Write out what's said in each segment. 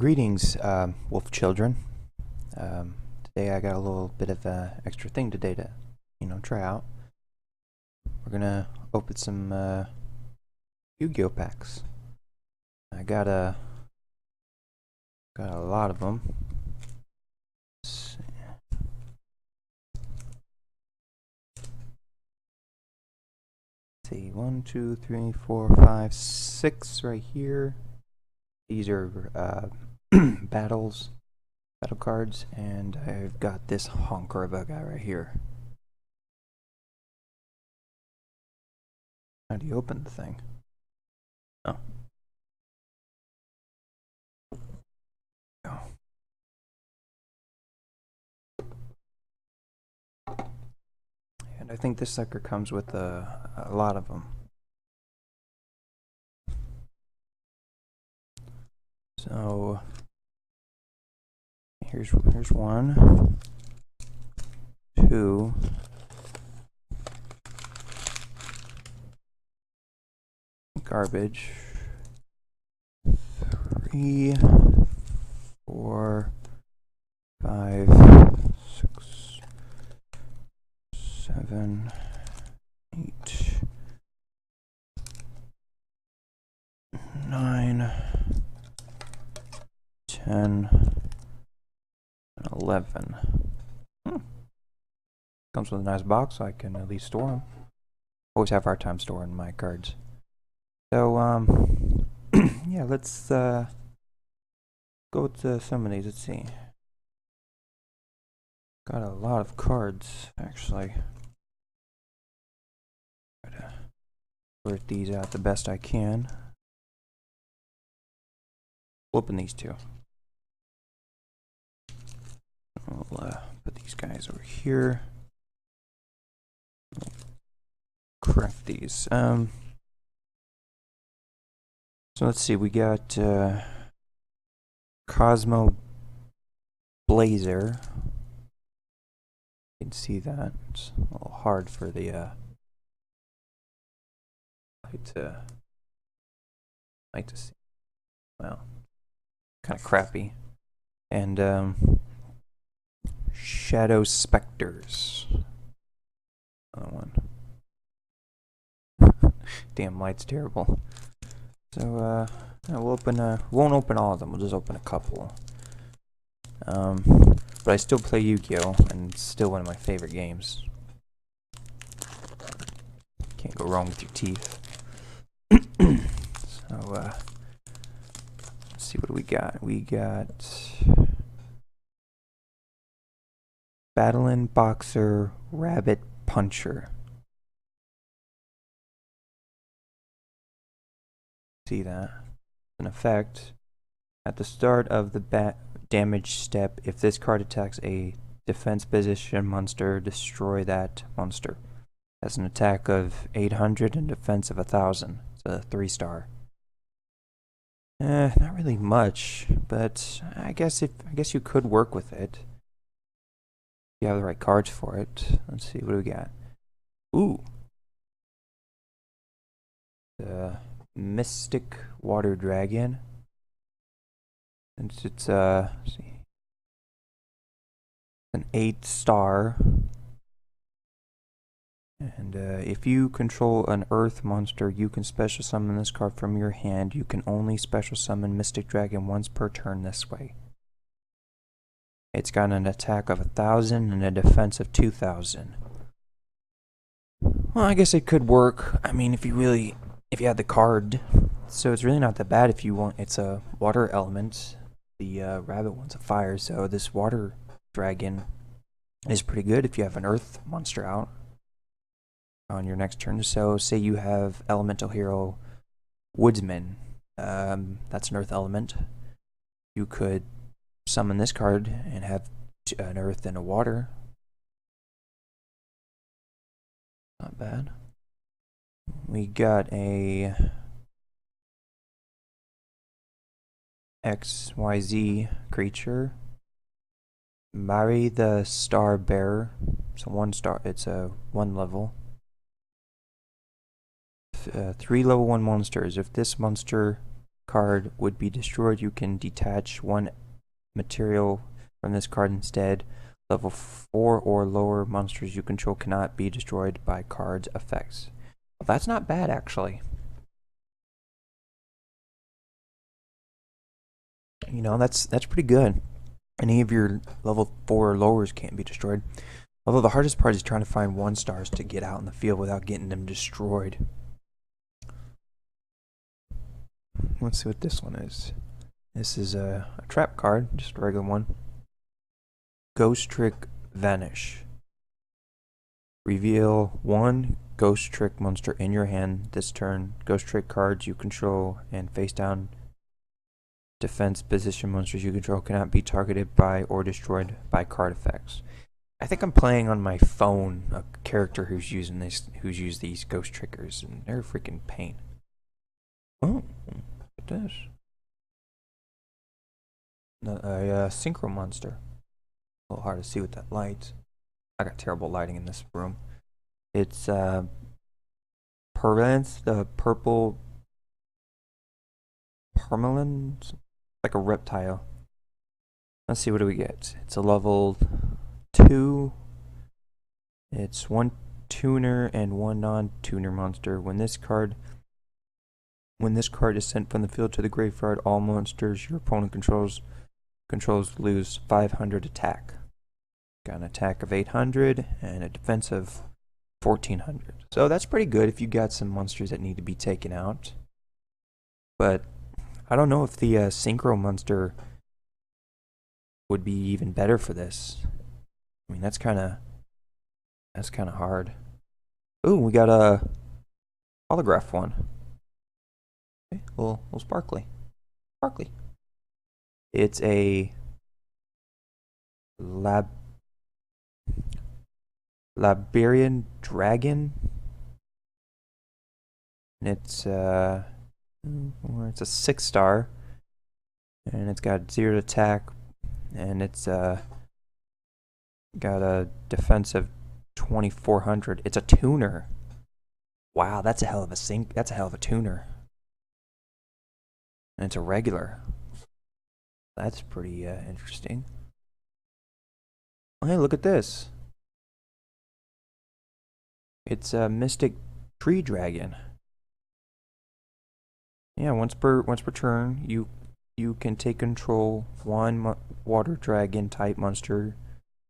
Greetings, wolf children. Today I got a little bit of extra thing today to, try out. We're gonna open some Yu-Gi-Oh packs. I got a lot of them. Let's see, 1, 2, 3, 4, 5, 6 right here. These are battle cards, and I've got this honker of a guy right here. How do you open the thing? Oh. And I think this sucker comes with a lot of them. So here's 1, 2, garbage, 3, 4, 5, 6, 7, 8, 9, 10, and 11. Comes with a nice box, so I can at least store them. Always have a hard time storing my cards. So, yeah, let's go to some of these. Let's see. Got a lot of cards, actually. Try to sort these out the best I can. Open these two. I'll put these guys over here. Correct these. So let's see. We got Cosmo Blazer. You can see that it's a little hard for the light to see. Well, kind of crappy. And Shadow Specters. Another one. Damn, light's terrible. So we'll open won't open all of them, we'll just open a couple. But I still play Yu-Gi-Oh, and it's still one of my favorite games. Can't go wrong with your teeth. So let's see, what do we got? We got Battlin' Boxer Rabbit Puncher. See that? An effect. At the start of the damage step, if this card attacks a defense position monster, destroy that monster. Has an attack of 800 and defense of 1000. It's a 3-star. Not really much, but I guess you could work with it. If you have the right cards for it. Let's see, what do we got? Ooh. The Mystic Water Dragon. And it's see, an 8-star. And if you control an earth monster, you can special summon this card from your hand. You can only special summon Mystic Dragon once per turn this way. It's got an attack of 1000 and a defense of 2000. Well, I guess it could work. I mean, if you had the card. So it's really not that bad if you want. It's a water element. The rabbit one's a fire, so this water dragon is pretty good if you have an earth monster out on your next turn. So say you have elemental hero Woodsman. That's an earth element. You could summon this card and have an earth and a water. Not bad. We got a XYZ creature. Mari the Star Bearer. It's a 1-star. It's a 1 level. 3 level 1 monsters. If this monster card would be destroyed, you can detach one material from this card instead. Level 4 or lower monsters you control cannot be destroyed by card's effects. Well, that's not bad, actually. You know, that's pretty good. Any of your level 4 or lowers can't be destroyed. Although the hardest part is trying to find 1-stars to get out in the field without getting them destroyed. Let's see what this one is. This is a trap card, just a regular one. Ghost Trick Vanish. Reveal 1 Ghost Trick monster in your hand this turn. Ghost Trick cards you control and face down defense position monsters you control cannot be targeted by or destroyed by card effects. I think I'm playing on my phone a character who's using used these ghost triggers, and they're a freaking pain. Oh, look at this. A synchro monster. A little hard to see with that light. I got terrible lighting in this room. It's Perlance, the purple permalin, like a reptile. Let's see, what do we get? It's a level 2. It's 1 tuner and 1 non-tuner monster. When this card is sent from the field to the graveyard, all monsters your opponent controls lose 500 attack. Got an attack of 800 and a defense of 1400. So that's pretty good if you got some monsters that need to be taken out. But I don't know if the synchro monster would be even better for this. I mean, that's kind of hard. Ooh, we got a holograph one. Okay, a little sparkly. It's a Liberian dragon. And it's a 6-star, and it's got 0 attack, and it's got a defense of 2400. It's a tuner. Wow, that's a hell of a tuner. And it's a regular. That's pretty interesting. Hey, look at this. It's a mystic tree dragon. Yeah, once per turn, you can take control 1 water dragon type monster.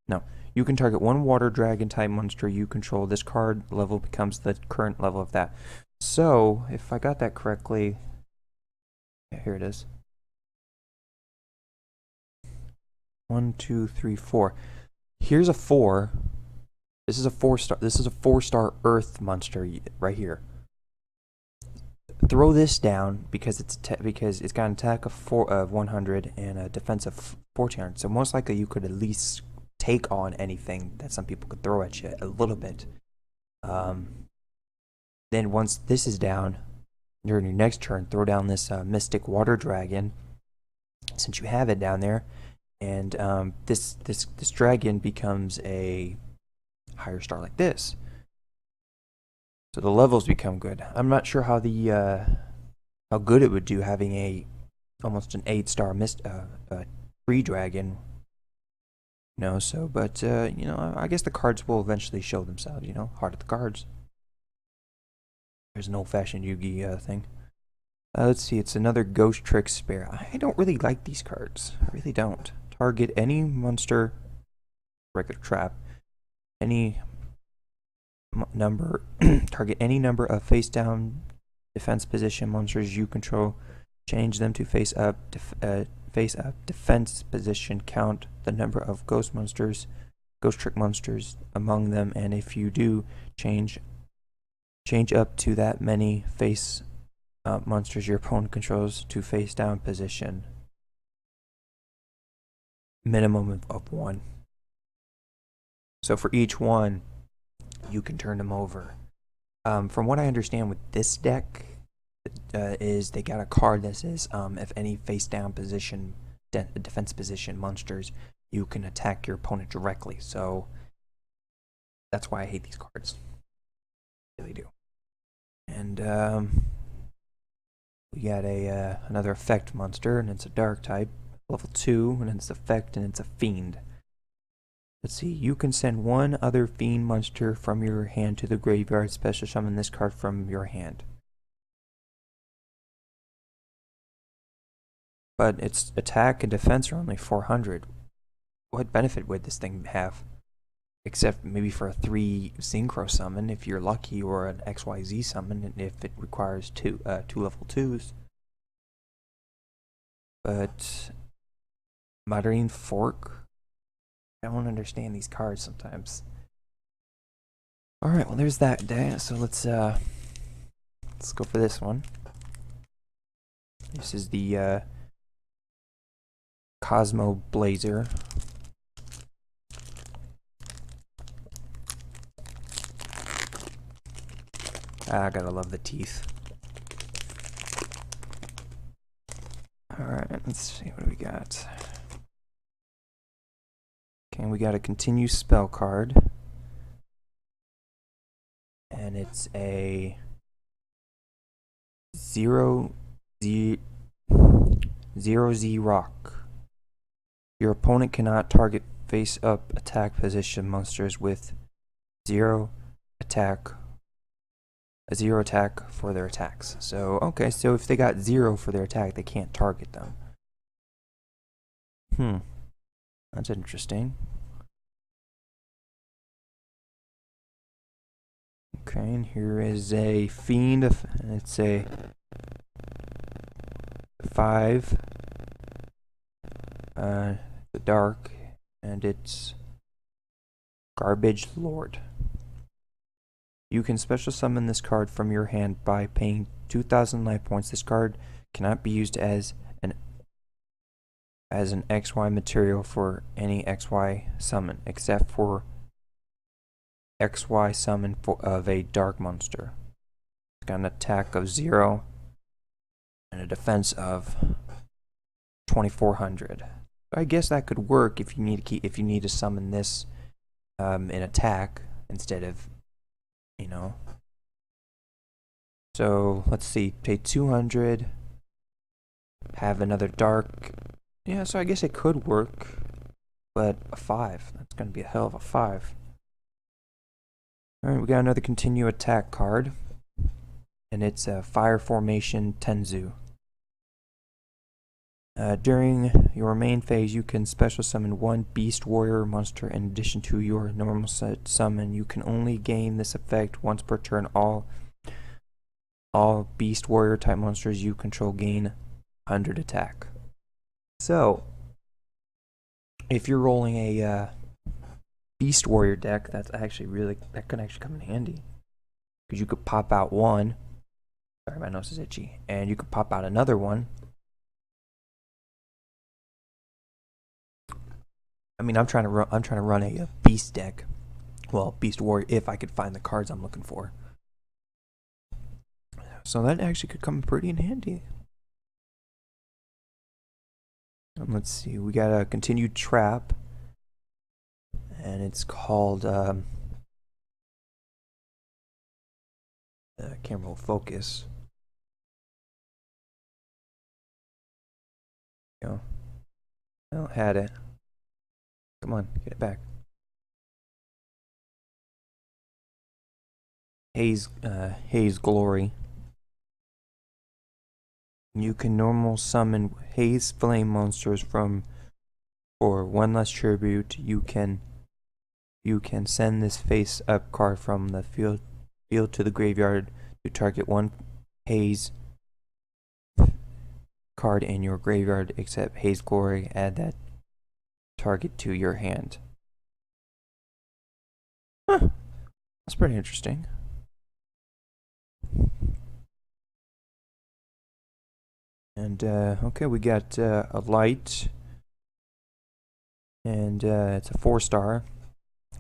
No, you can target 1 water dragon type monster you control. This card level becomes the current level of that. So, if I got that correctly, yeah, here it is. 1, 2, 3, 4. Here's a 4. This is a 4-star. This is a 4-star Earth monster right here. Throw this down because it's got an attack of 100 and a defense of 1400. So most likely you could at least take on anything that some people could throw at you a little bit. Then once this is down, during your next turn, throw down this mystic water dragon, since you have it down there, and this dragon becomes a higher star like this. So the levels become good. I'm not sure how how good it would do having almost an 8-star free dragon. So but I guess the cards will eventually show themselves. Heart of the cards. There's an old-fashioned Yu-Gi-Oh thing. Let's see. It's another Ghost Trick Spare. I don't really like these cards. I really don't. Target any monster. Regular trap. Any number. Target any number of face-down defense position monsters you control. Change them to face-up defense position. Count the number of ghost trick monsters among them, and if you do, change up to that many face monsters your opponent controls to face down position. Minimum of 1. So for each one, you can turn them over. From what I understand with this deck, is they got a card that says if any face down position, defense position monsters, you can attack your opponent directly. So that's why I hate these cards. I really do. And We got a another effect monster, and it's a dark type. Level 2, and it's effect, and it's a fiend. Let's see, you can send one other fiend monster from your hand to the graveyard. Special summon this card from your hand. But its attack and defense are only 400. What benefit would this thing have? Except maybe for a 3 synchro summon if you're lucky, or an XYZ summon if it requires two level 2s. But Marine Fork? I don't understand these cards sometimes. Alright, well there's that day. So let's go for this one. This is the Cosmo Blazer. I gotta love the teeth. Alright, let's see what we got. Okay, we got a continue spell card. And it's a 0Z rock. Your opponent cannot target face-up attack position monsters with a zero attack for their attacks. So, okay, so if they got 0 for their attack, they can't target them. That's interesting. Okay, and here is a fiend. It's a 5. The dark, and it's Garbage Lord. You can special summon this card from your hand by paying 2,000 life points. This card cannot be used as an XY material for any XY summon, except for XY summon of a dark monster. It's got an attack of 0 and a defense of 2,400. I guess that could work if you need to summon this in attack instead of, you know. So let's see, pay 200, have another dark. Yeah, so I guess it could work, but a 5. That's gonna be a hell of a 5. Alright, we got another continue attack card, and it's a Fire Formation Tenzu. During your main phase, you can special summon one Beast Warrior monster in addition to your normal set summon. You can only gain this effect once per turn. All Beast Warrior type monsters you control gain 100 attack. So, if you're rolling a Beast Warrior deck, that could actually come in handy, because you could pop out one. Sorry, my nose is itchy, and you could pop out another one. I mean, I'm trying to run a beast deck. Well, Beast Warrior, if I could find the cards I'm looking for. So that actually could come pretty in handy. Let's see, we got a continued trap, and it's called camera will focus. Go. Well, had it. Come on, get it back. Haze Glory. You can normal summon Haze Flame monsters for one less tribute. You can send this face-up card from the field to the graveyard to target one Haze card in your graveyard except Haze Glory. Add that target to your hand. Huh. That's pretty interesting. And okay, we got a light, and it's a 4-star.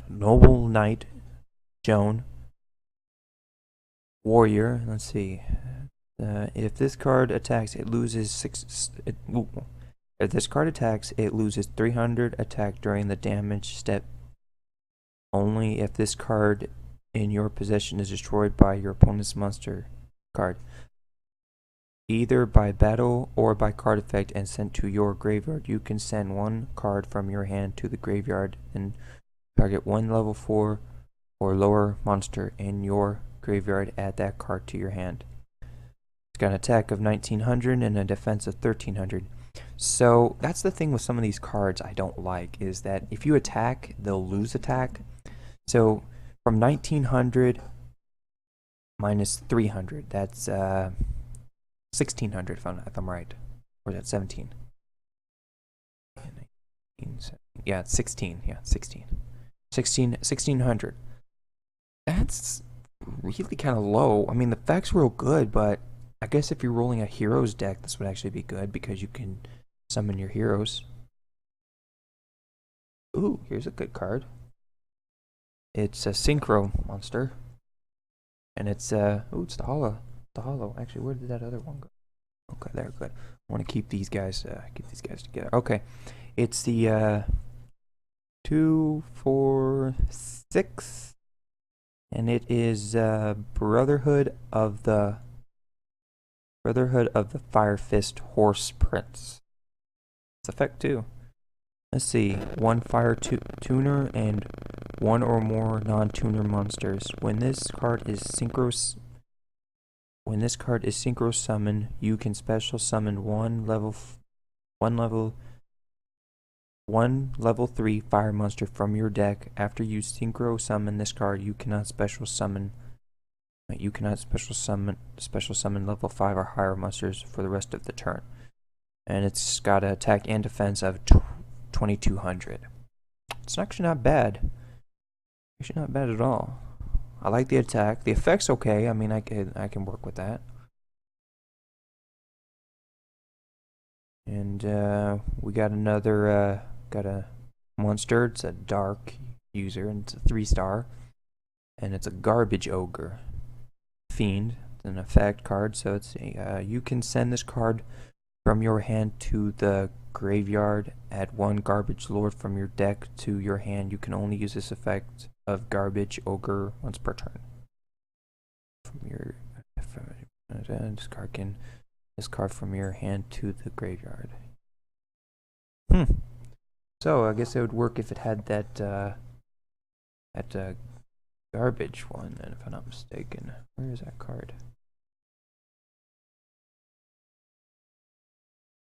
Noble Knight, Joan, Warrior. Let's see. If this card attacks, it loses 6. If this card attacks, it loses 300 attack during the damage step. Only if this card in your possession is destroyed by your opponent's monster card. either by battle or by card effect and sent to your graveyard. You can send one card from your hand to the graveyard and target one level 4 or lower monster in your graveyard. Add that card to your hand. It's got an attack of 1900 and a defense of 1300. So that's the thing with some of these cards I don't like, is that if you attack, they'll lose attack. So from 1900 minus 300, that's 1600 if I'm right. Or is that 17? Yeah, it's 16. Yeah, 16. 1600. That's really kind of low. I mean, the effect's real good, but I guess if you're rolling a heroes deck, this would actually be good because you can summon your heroes. Ooh, here's a good card. It's a synchro monster. And it's it's the hollow. Actually, where did that other one go? Okay, there, good. I want to keep these guys together. Okay. It's the 2, 4, 6. And it is Brotherhood of the Fire Fist Horse Prince. It's effect 2. Let's see. 1 fire tuner and 1 or more non-tuner monsters. When this card is synchro summoned, you can special summon one level 3 fire monster from your deck. After you synchro summon this card, you cannot special summon level 5 or higher monsters for the rest of the turn. And it's got an attack and defense of 2200. It's actually not bad. Actually not bad at all. I like the attack. The effect's okay. I mean, I can work with that. And we got another got a monster. It's a dark user and it's a 3-star. And it's a garbage ogre. Fiend. It's an effect card, so it's a you can send this card from your hand to the graveyard. Add 1 garbage lord from your deck to your hand. You can only use this effect of garbage ogre once per turn. Discard this card from your hand to the graveyard. So I guess it would work if it had that garbage one, then, if I'm not mistaken. Where is that card?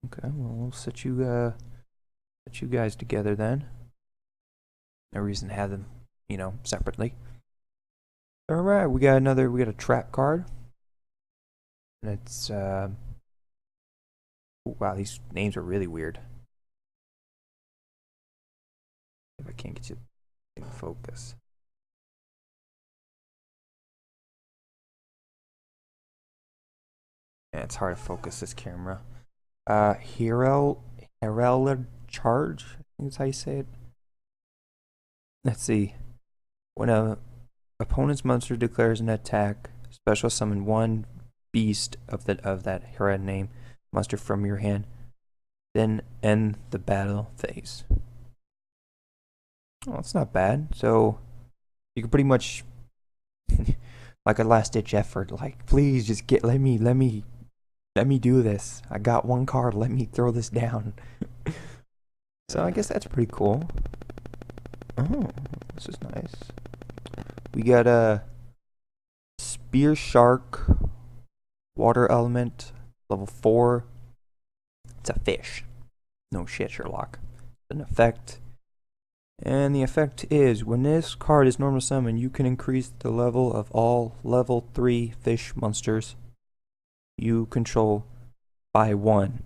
Okay, well, we'll set you guys together then. No reason to have them, separately. All right, we got a trap card, and it's wow, these names are really weird. If I can't get you to focus. Yeah, it's hard to focus this camera. Herald Charge, I think that's how you say it. Let's see. When a opponent's monster declares an attack, special summon 1 beast of that Herald name monster from your hand, then end the battle phase. Oh, that's not bad. So you can pretty much like a last ditch effort, like, please just let me do this. I got 1 card. Let me throw this down. So I guess that's pretty cool. Oh, this is nice. We got a Spear Shark, Water Element, level 4. It's a fish. No shit, Sherlock. It's an effect. And the effect is, when this card is normal summon, you can increase the level of all level 3 fish monsters you control by 1.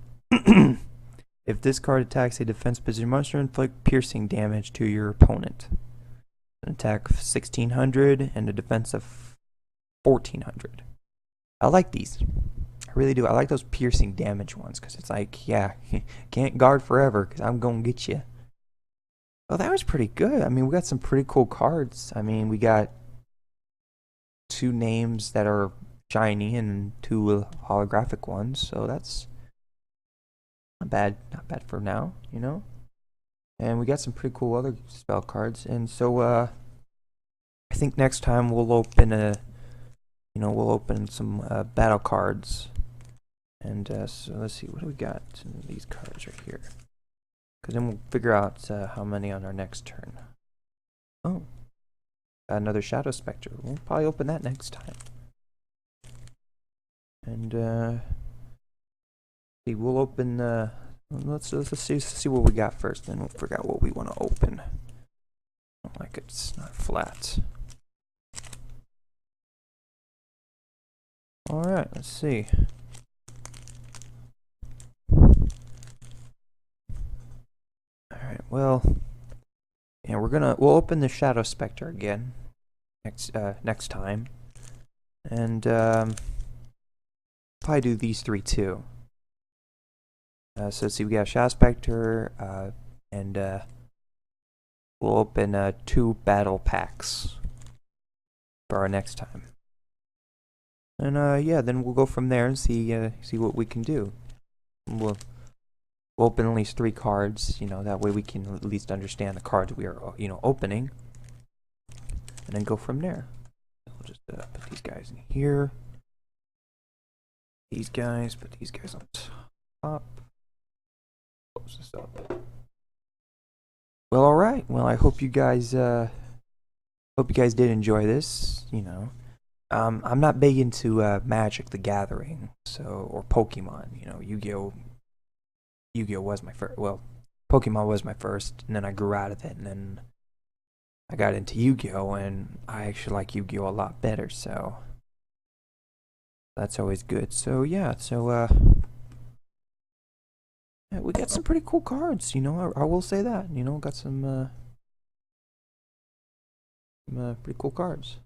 If this card attacks a defense position monster, inflict piercing damage to your opponent. An attack of 1600 and a defense of 1400. I like these. I really do. I like those piercing damage ones because it's like, yeah, can't guard forever because I'm going to get you. Well, that was pretty good. I mean, we got some pretty cool cards. I mean, we got 2 names that are shiny and 2 holographic ones, so that's not bad for now, And we got some pretty cool other spell cards, and so I think next time we'll open we'll open some battle cards And so let's see, what do we got in these cards right here? Because then we'll figure out how many on our next turn. Oh, another Shadow Spectre. We'll probably open that next time. And see, we'll open. Let's see what we got first. Then we'll figure out what we want to open. Like it's not flat. All right, let's see. All right, well, yeah, we'll open the Shadow Spectre again next time, and probably do these three too. So let's see, we got Shadow Spectre, and we'll open 2 battle packs for our next time. And yeah, then we'll go from there and see what we can do. We'll open at least 3 cards, that way we can at least understand the cards we are, opening. And then go from there. We'll just put these guys in here. Put these guys on top. Close this up. Well, alright. Well, I hope you guys did enjoy this, I'm not big into Magic the Gathering, or Pokemon. Yu-Gi-Oh was my first. Well, Pokemon was my first, and then I grew out of it, and then I got into Yu-Gi-Oh, and I actually like Yu-Gi-Oh a lot better. So that's always good. So yeah, yeah, we got some pretty cool cards. I will say that. Got some pretty cool cards.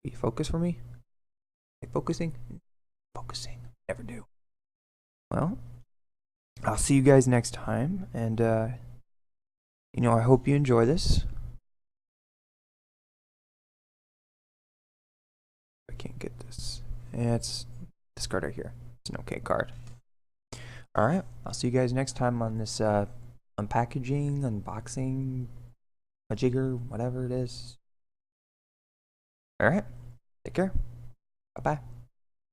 Can you focus for me? Are you focusing? Focusing. Never do. Well, I'll see you guys next time, and I hope you enjoy this. I can't get this. It's this card right here. It's an okay card. Alright, I'll see you guys next time on this unpackaging, unboxing, a jigger, whatever it is. Alright, take care. Bye-bye.